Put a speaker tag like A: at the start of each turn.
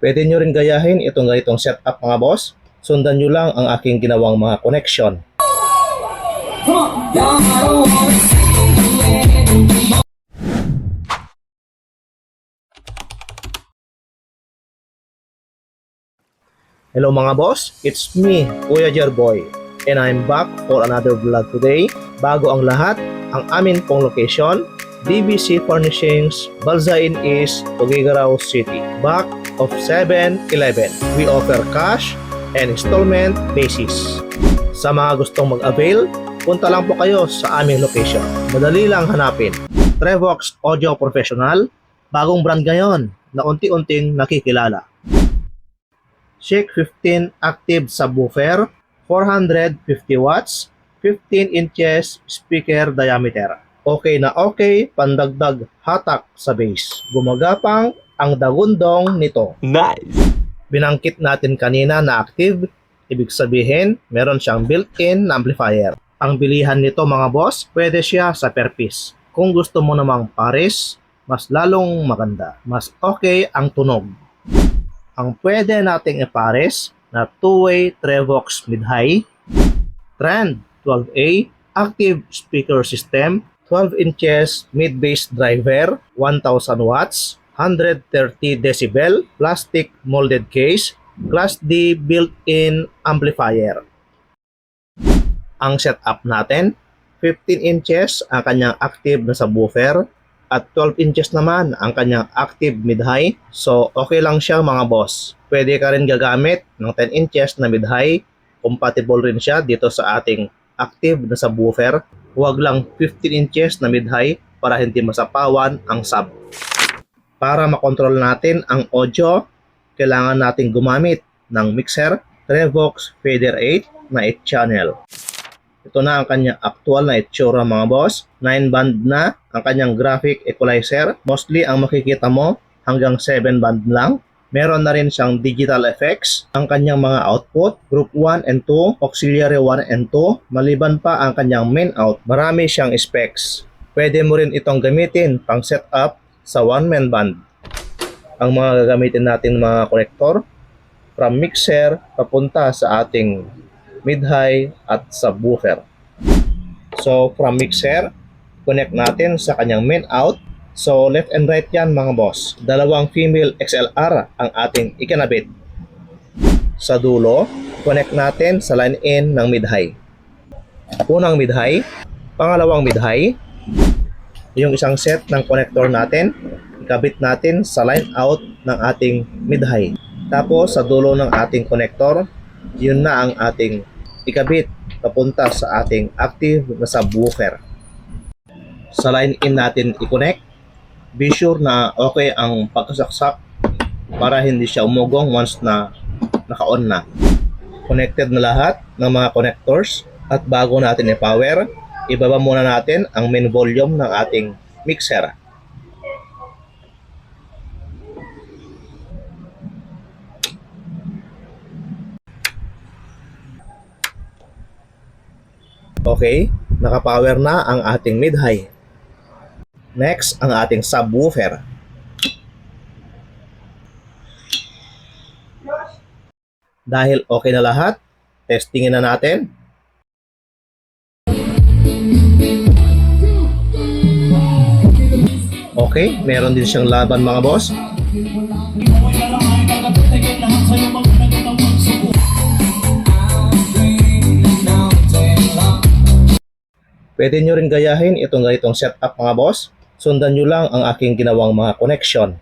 A: Pwede nyo rin gayahin itong ganitong setup mga boss. Sundan nyo lang ang aking ginawang mga connection. Hello mga boss, it's me, Kuya Jerboy, and I'm back for another vlog today. Bago ang lahat, ang amin pong location, DBC Furnishings, Balzain East, Tuguegarao City, back of 7-Eleven. We offer cash and installment basis. Sa mga gustong mag-avail, punta lang po kayo sa aming location. Madali lang hanapin. Trevox Audio Professional, bagong brand ngayon na unti-unting nakikilala. Chic 15 active subwoofer, 450 watts, 15 inches speaker diameter. Okay na okay, pandagdag hatak sa bass. Gumagapang ang dagundong nito.
B: Nice!
A: Binangkit natin kanina na active, ibig sabihin meron siyang built-in na amplifier. Ang bilihan nito mga boss, pwede siya sa per piece. Kung gusto mo namang pares, mas lalong maganda. Mas okay ang tunog. Ang pwede nating ipares na two-way Trevox mid-high, Trend 12A, active speaker system, 12 inches mid-bass driver, 1000 watts, 130 decibel, plastic molded case, Class D built-in amplifier. Ang setup natin, 15 inches ang kanyang active na subwoofer at 12 inches naman ang kanyang active mid-high. So okay lang siya mga boss. Pwede ka rin gagamit ng 10 inches na mid-high. Compatible rin siya dito sa ating active na subwoofer. Huwag lang 15 inches na mid-high para hindi masapawan ang sub. Para makontrol natin ang audio, kailangan natin gumamit ng mixer Trevox Fader 8 na 8 channel. Ito na ang kanyang actual na itsura mga boss. 9 band na ang kanyang graphic equalizer. Mostly ang makikita mo hanggang 7 band lang. Meron na rin siyang digital effects. Ang kanyang mga output, group 1 and 2, auxiliary 1 and 2, maliban pa ang kanyang main out. Marami siyang specs. Pwede mo rin itong gamitin pang setup sa one-man band. Ang mga gagamitin natin mga connector, from mixer papunta sa ating mid-high at subwoofer. So from mixer, connect natin sa kanyang main out. So left and right yan mga boss. Dalawang female XLR ang ating ikinabit. Sa dulo, connect natin sa line in ng mid-high. Unang mid-high, pangalawang mid-high. Yung isang set ng connector natin, ikabit natin sa line out ng ating mid-high. Tapos sa dulo ng ating connector, yun na ang ating ikabit papunta sa ating active na subwoofer. Sa line in natin i-connect. Be sure na okay ang pagkasaksak para hindi siya umugong once na naka-on na. Connected na lahat ng mga connectors at bago natin i-power, ibaba muna natin ang main volume ng ating mixer. Okay, naka-power na ang ating mid-high. Next, ang ating subwoofer. Dahil okay na lahat, testingin na natin. Okay, meron din siyang laban mga boss. Pwede nyo rin gayahin itong ganitong setup mga boss. Sundan nyo lang ang aking ginawang mga connection.